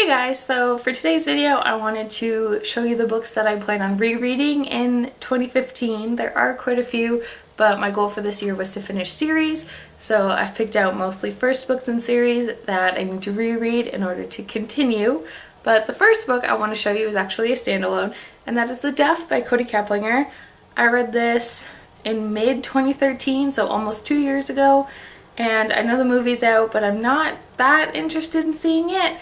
Hey guys, so for today's video I wanted to show you the books that I plan on rereading in 2015. There are quite a few, but my goal for this year was to finish series, so I've picked out mostly first books in series that I need to reread in order to continue. But the first book I want to show you is actually a standalone, and that is The Deaf by Cody Keplinger. I read this in mid-2013, so almost 2 years ago, and I know the movie's out, but I'm not that interested in seeing it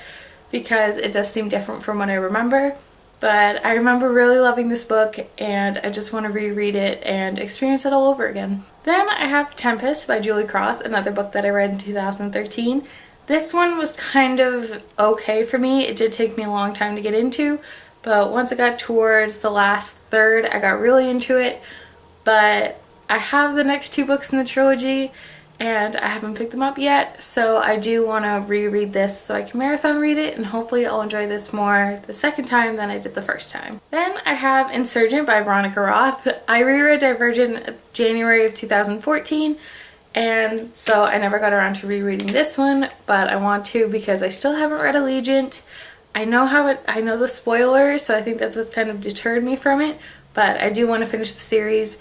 because it does seem different from what I remember. But I remember really loving this book and I just want to reread it and experience it all over again. Then I have Tempest by Julie Cross, another book that I read in 2013. This one was kind of okay for me. It did take me a long time to get into, but once I got towards the last third, I got really into it. But I have the next two books in the trilogy and I haven't picked them up yet, so I do want to reread this so I can marathon read it, and hopefully I'll enjoy this more the second time than I did the first time. Then I have Insurgent by Veronica Roth. I reread Divergent January of 2014, and so I never got around to rereading this one, but I want to because I still haven't read Allegiant. I know the spoilers, so I think that's what's kind of deterred me from it, but I do want to finish the series.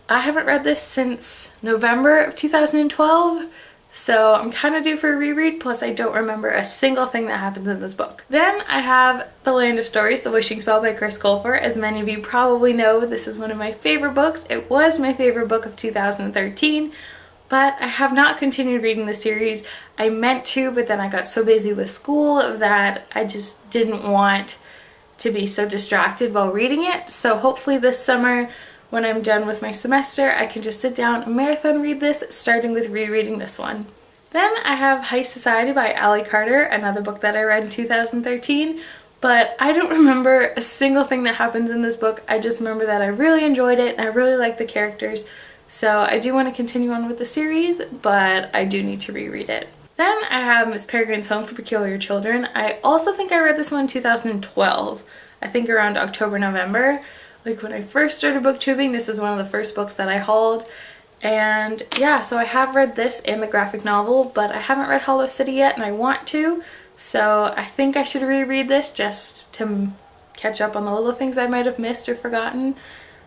I haven't read this since November of 2012, so I'm kind of due for a reread, plus I don't remember a single thing that happens in this book. Then I have The Land of Stories, The Wishing Spell by Chris Colfer. As many of you probably know, this is one of my favorite books. It was my favorite book of 2013, but I have not continued reading the series. I meant to, but then I got so busy with school that I just didn't want to be so distracted while reading it. So hopefully this summer, when I'm done with my semester, I can just sit down and marathon read this, starting with rereading this one. Then I have High Society by Ally Carter, another book that I read in 2013, but I don't remember a single thing that happens in this book. I just remember that I really enjoyed it and I really like the characters, so I do want to continue on with the series, but I do need to reread it. Then I have Miss Peregrine's Home for Peculiar Children. I also think I read this one in 2012, I think around October, November. Like when I first started booktubing, this was one of the first books that I hauled. And yeah, so I have read this and the graphic novel, but I haven't read Hollow City yet and I want to. So I think I should reread this just to catch up on the little things I might have missed or forgotten.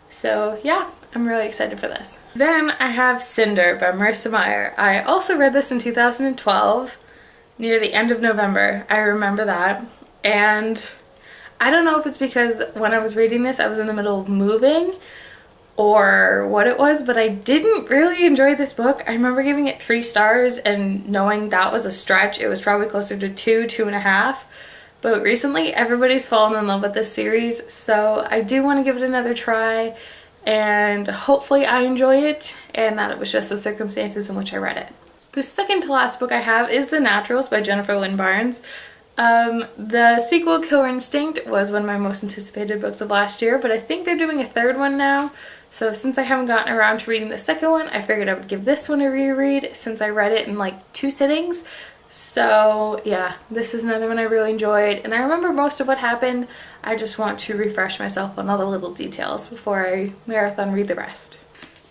So yeah, I'm really excited for this. Then I have Cinder by Marissa Meyer. I also read this in 2012, near the end of November. I remember that. And I don't know if it's because when I was reading this I was in the middle of moving or what it was, but I didn't really enjoy this book. I remember giving it 3 stars and knowing that was a stretch. It was probably closer to 2.5. But recently everybody's fallen in love with this series, so I do want to give it another try and hopefully I enjoy it and that it was just the circumstances in which I read it. The second to last book I have is The Naturals by Jennifer Lynn Barnes. The sequel, Killer Instinct, was one of my most anticipated books of last year, but I think they're doing a third one now. So since I haven't gotten around to reading the second one, I figured I would give this one a reread since I read it in like 2 sittings. So yeah, this is another one I really enjoyed, and I remember most of what happened. I just want to refresh myself on all the little details before I marathon read the rest.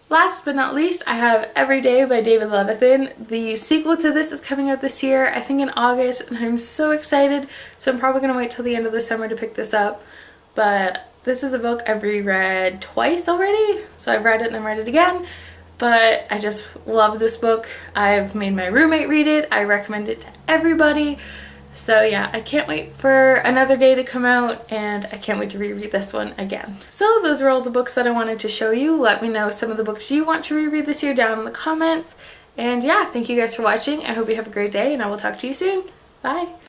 Last but not least, I have Every Day by David Levithan. The sequel to this is coming out this year, I think in August, and I'm so excited, so I'm probably going to wait till the end of the summer to pick this up. But this is a book I've reread twice already, so I've read it and then read it again, but I just love this book. I've made my roommate read it, I recommend it to everybody. So yeah, I can't wait for Another Day to come out, and I can't wait to reread this one again. So those are all the books that I wanted to show you. Let me know some of the books you want to reread this year down in the comments. And yeah, thank you guys for watching. I hope you have a great day, and I will talk to you soon. Bye!